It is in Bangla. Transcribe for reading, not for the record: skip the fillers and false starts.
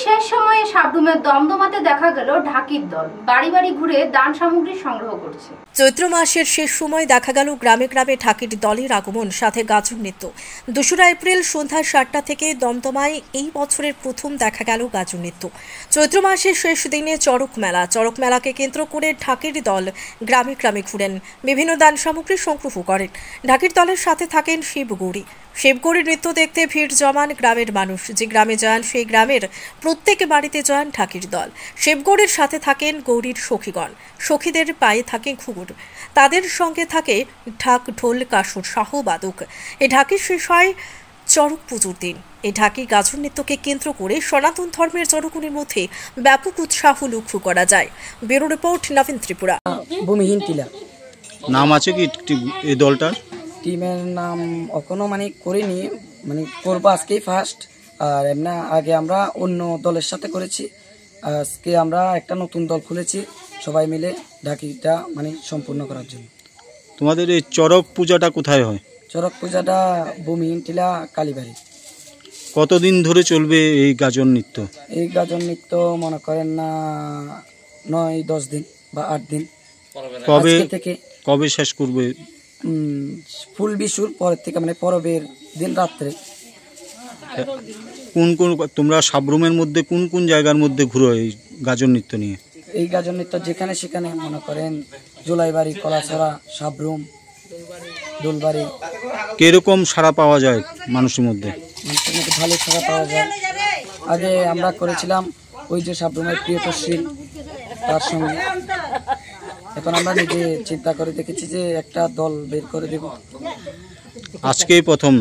শেষ সময়ে সাবরুমের দমদমাতে দেখা গেল ঢাকির দল বাড়ি বাড়ি ঘুরে দান সামগ্রী সংগ্রহ করছে। চৈত্র মাসের শেষ সময় দেখা গেল গ্রামে গ্রামে ঢাকির দলের আগমন, সাথে গাজন নৃত্য। 2 এপ্রিল সন্ধ্যা 7টা থেকে দমদমায় এই বছরের প্রথম দেখা গেল গাজন নৃত্য। চৈত্র মাসের শেষ দিনে চড়ক মেলাকে কেন্দ্র করে ঢাকির দল গ্রামে গ্রামে ঘুরেন, বিভিন্ন দান সামগ্রী সংগ্রহ করেন। ঢাকির দলের সাথে থাকেন শিবগৌরীর নৃত্য দেখতে ভিড় জমান গ্রামের মানুষ। যে গ্রামে যান সেই গ্রামের প্রত্যেক বাড়িতে যান ঢাকির দল। শিবগৌরীর সাথে থাকেন গৌরীর সখীগণ, সখীদের পায়ে থাকে ঘুঙুর, তাদের সঙ্গে থাকে ঢাক, ঢোল, কাসর সহ বাদক। এই ঢাকি শেষ হয় চড়ক পুজোর দিন। এই ঢাকি গাজন নৃত্যকে কেন্দ্র করে সনাতন ধর্মের জনগণের মধ্যে ব্যাপক উৎসাহ লক্ষ্য করা যায়। ব্যুরো রিপোর্ট, নবীন ত্রিপুরা। ভূমিহীন টিলা নাম আছে কি এই দলটার? টিমের নাম এখনো করিনি, করবো আজকেই ফার্স্ট। আর এমনি আগে আমরা অন্য দলের সাথে করেছি, আজকে আমরা একটা নতুন দল খুলেছি সবাই মিলে ঢাকিটা সম্পূর্ণ করার জন্য। তোমাদের এই চড়ক পূজাটা কোথায় হয়? চড়ক পূজাটা ভূমিহীন টিলা কালীবাড়ি। কতদিন ধরে চলবে এই গাজন নৃত্য? এই গাজন নৃত্য মনে করেন না 9-10 দিন বা 8 দিন। কবে শেষ করবে? ফুল বিশুর পরের থেকে, পরবের দিন রাত্রে। কোন তোমরা সাবরুমের মধ্যে কোন জায়গার মধ্যে ঘুরো এই গাজন নৃত্য নিয়ে? এই গাজন নৃত্য যেখানে সেখানে, মনে করেন জোলাইবাড়ি, কলাছড়া, সাবরুম, দোলবাড়ি। কিরকম সাড়া পাওয়া যায় মানুষের মধ্যে? ভালো সাড়া পাওয়া যায়। আগে আমরা করেছিলাম ওই যে সাবরুমের প্রিয়তশীল, তার সঙ্গে। এখন আমরা নিজে চিন্তা করে দেখেছি যে একটা দল বের করে দেব। আজকেই প্রথম।